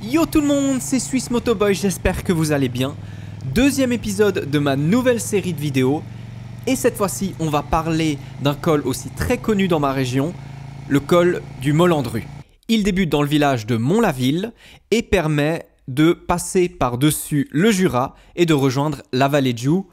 Yo tout le monde, c'est Swiss Motoboy, j'espère que vous allez bien. Deuxième épisode de ma nouvelle série de vidéos. Et cette fois-ci, on va parler d'un col aussi très connu dans ma région, le col du Molandru. Il débute dans le village de Mont-la-Ville et permet de passer par-dessus le Jura et de rejoindre la vallée de Joux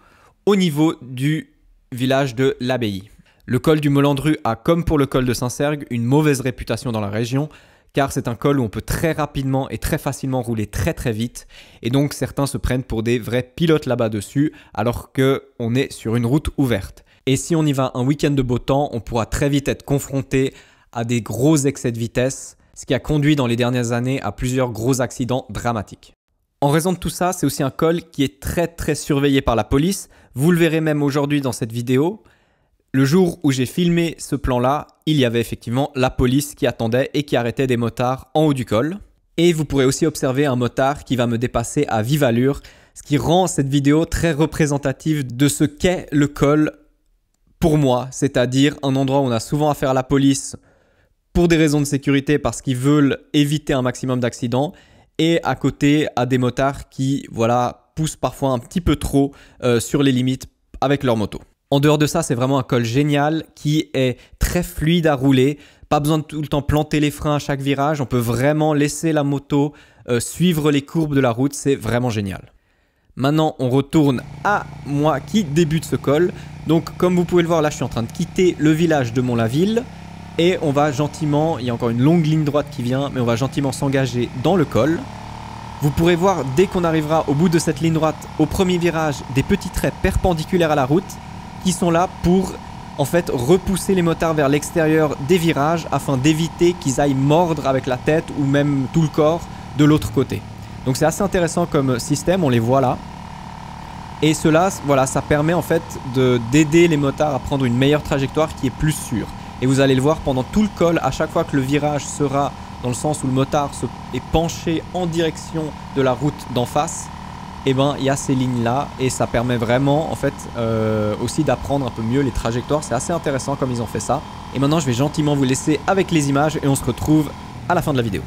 au niveau du village de l'Abbaye. Le col du Molandru a, comme pour le col de Saint-Sergue, une mauvaise réputation dans la région, car c'est un col où on peut très rapidement et très facilement rouler très vite, et donc certains se prennent pour des vrais pilotes là-bas dessus, alors qu'on est sur une route ouverte. Et si on y va un week-end de beau temps, on pourra très vite être confronté à des gros excès de vitesse, ce qui a conduit dans les dernières années à plusieurs gros accidents dramatiques. En raison de tout ça, c'est aussi un col qui est très surveillé par la police. Vous le verrez même aujourd'hui dans cette vidéo. Le jour où j'ai filmé ce plan-là, il y avait effectivement la police qui attendait et qui arrêtait des motards en haut du col. Et vous pourrez aussi observer un motard qui va me dépasser à vive allure, ce qui rend cette vidéo très représentative de ce qu'est le col pour moi, c'est-à-dire un endroit où on a souvent affaire à la police pour des raisons de sécurité parce qu'ils veulent éviter un maximum d'accidents, et à côté à des motards qui poussent parfois un petit peu trop sur les limites avec leur moto. En dehors de ça, c'est vraiment un col génial qui est très fluide à rouler. Pas besoin de tout le temps planter les freins à chaque virage. On peut vraiment laisser la moto suivre les courbes de la route. C'est vraiment génial. Maintenant, on retourne à moi qui débute ce col. Donc, comme vous pouvez le voir, là, je suis en train de quitter le village de Mont-la-Ville. Et on va gentiment, il y a encore une longue ligne droite qui vient, mais on va gentiment s'engager dans le col. Vous pourrez voir, dès qu'on arrivera au bout de cette ligne droite, au premier virage, des petits traits perpendiculaires à la route, qui sont là pour en fait repousser les motards vers l'extérieur des virages afin d'éviter qu'ils aillent mordre avec la tête ou même tout le corps de l'autre côté. Donc c'est assez intéressant comme système, on les voit là. Et cela, ça permet en fait d'aider les motards à prendre une meilleure trajectoire qui est plus sûre. Et vous allez le voir pendant tout le col, à chaque fois que le virage sera dans le sens où le motard est penché en direction de la route d'en face, et ben il y a ces lignes là et ça permet vraiment en fait aussi d'apprendre un peu mieux les trajectoires. C'est assez intéressant comme ils ont fait ça. Et maintenant je vais gentiment vous laisser avec les images et on se retrouve à la fin de la vidéo.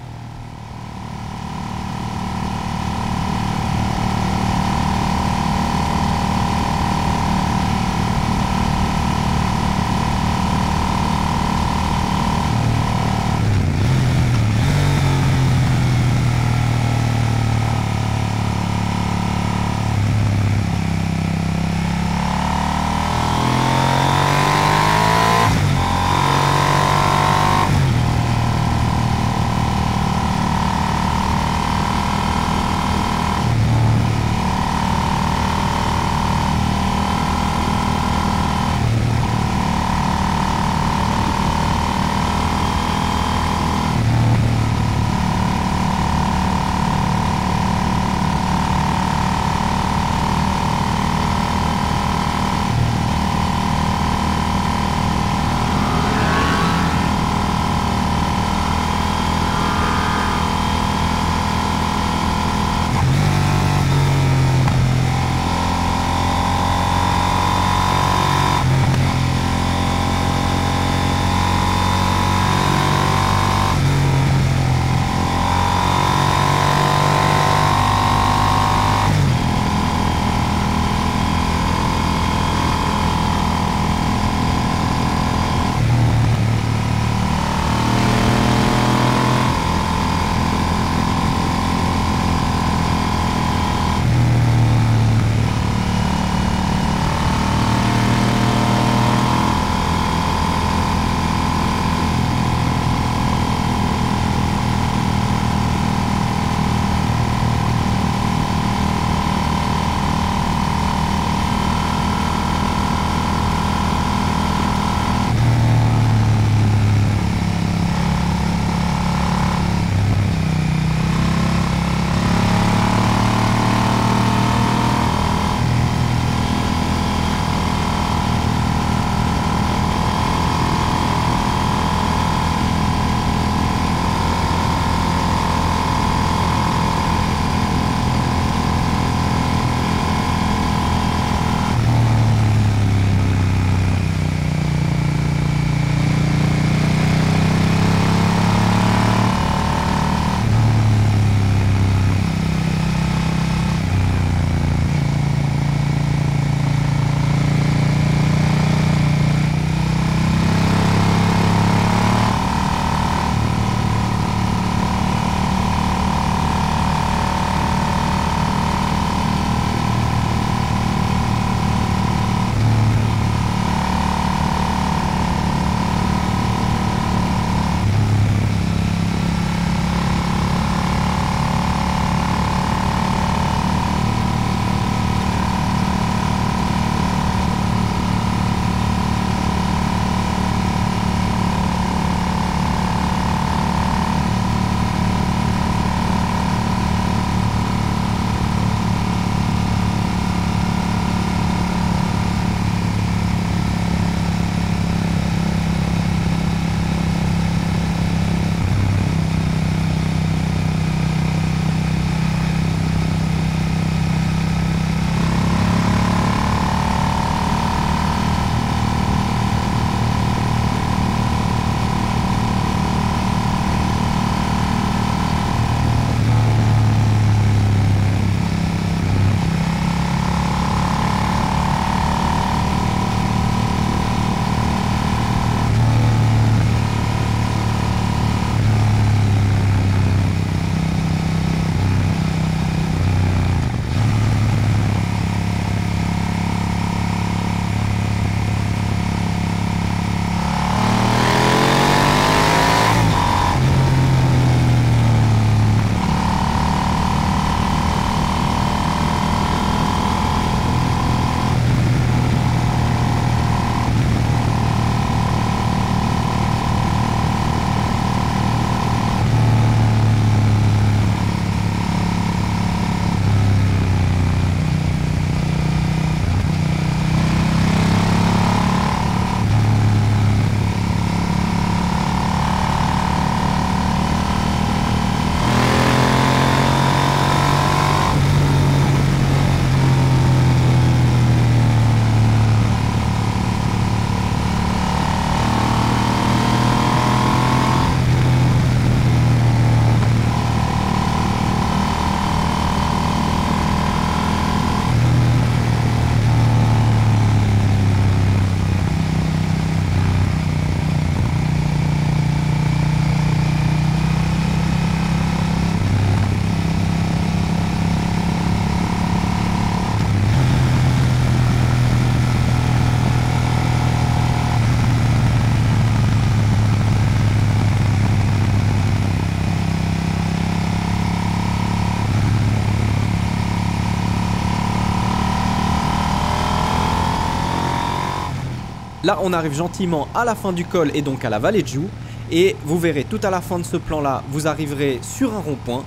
Là, on arrive gentiment à la fin du col et donc à la vallée de Joux. Et vous verrez tout à la fin de ce plan-là, vous arriverez sur un rond-point.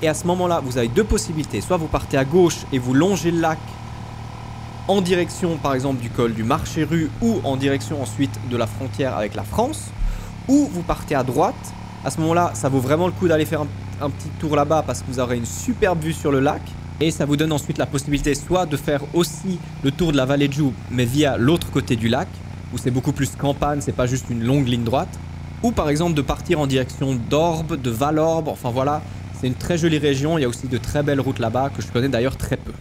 Et à ce moment-là, vous avez deux possibilités. Soit vous partez à gauche et vous longez le lac en direction par exemple du col du Marché-Rue ou en direction ensuite de la frontière avec la France. Ou vous partez à droite. À ce moment-là, ça vaut vraiment le coup d'aller faire un petit tour là-bas parce que vous aurez une superbe vue sur le lac. Et ça vous donne ensuite la possibilité soit de faire aussi le tour de la vallée de Joux mais via l'autre côté du lac où c'est beaucoup plus campagne, c'est pas juste une longue ligne droite. Ou par exemple de partir en direction d'Orbe, de Valorbe, enfin voilà, c'est une très jolie région, il y a aussi de très belles routes là-bas que je connais d'ailleurs très peu.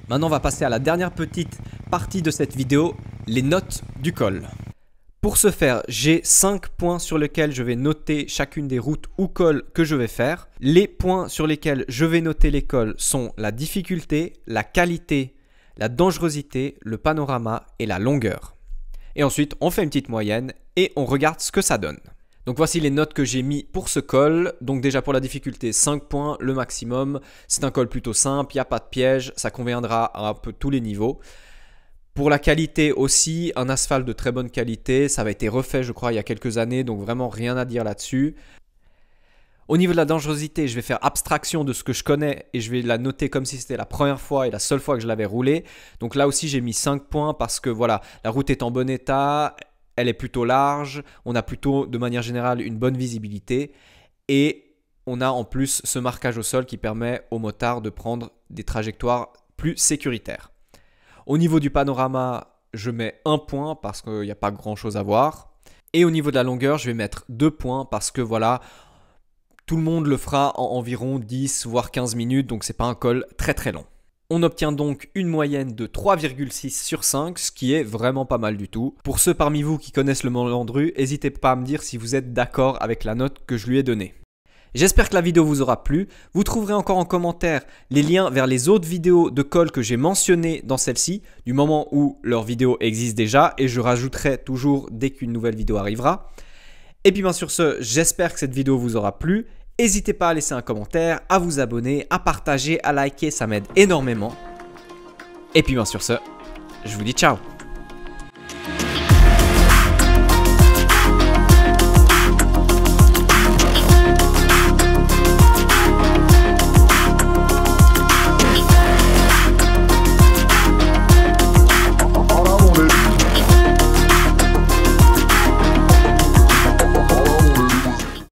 Maintenant on va passer à la dernière petite partie de cette vidéo, les notes du col. Pour ce faire, j'ai 5 points sur lesquels je vais noter chacune des routes ou cols que je vais faire. Les points sur lesquels je vais noter les cols sont la difficulté, la qualité, la dangerosité, le panorama et la longueur. Et ensuite, on fait une petite moyenne et on regarde ce que ça donne. Donc voici les notes que j'ai mis pour ce col. Donc déjà pour la difficulté, 5 points, le maximum. C'est un col plutôt simple, il n'y a pas de piège, ça conviendra à un peu tous les niveaux. Pour la qualité aussi, un asphalte de très bonne qualité. Ça avait été refait, je crois, il y a quelques années, donc vraiment rien à dire là-dessus. Au niveau de la dangerosité, je vais faire abstraction de ce que je connais et je vais la noter comme si c'était la première fois et la seule fois que je l'avais roulé. Donc là aussi, j'ai mis 5 points parce que voilà, la route est en bon état, elle est plutôt large, on a plutôt de manière générale une bonne visibilité et on a en plus ce marquage au sol qui permet aux motards de prendre des trajectoires plus sécuritaires. Au niveau du panorama, je mets 1 point parce qu'il n'y a pas grand chose à voir. Et au niveau de la longueur, je vais mettre 2 points parce que voilà, tout le monde le fera en environ 10 voire 15 minutes, donc c'est pas un col très très long. On obtient donc une moyenne de 3,6 sur 5, ce qui est vraiment pas mal du tout. Pour ceux parmi vous qui connaissent le Mont Landru, n'hésitez pas à me dire si vous êtes d'accord avec la note que je lui ai donnée. J'espère que la vidéo vous aura plu. Vous trouverez encore en commentaire les liens vers les autres vidéos de cols que j'ai mentionnées dans celle-ci, du moment où leur vidéo existe déjà, et je rajouterai toujours dès qu'une nouvelle vidéo arrivera. Et puis bien sur ce, j'espère que cette vidéo vous aura plu. N'hésitez pas à laisser un commentaire, à vous abonner, à partager, à liker, ça m'aide énormément. Et puis bien sur ce, je vous dis ciao.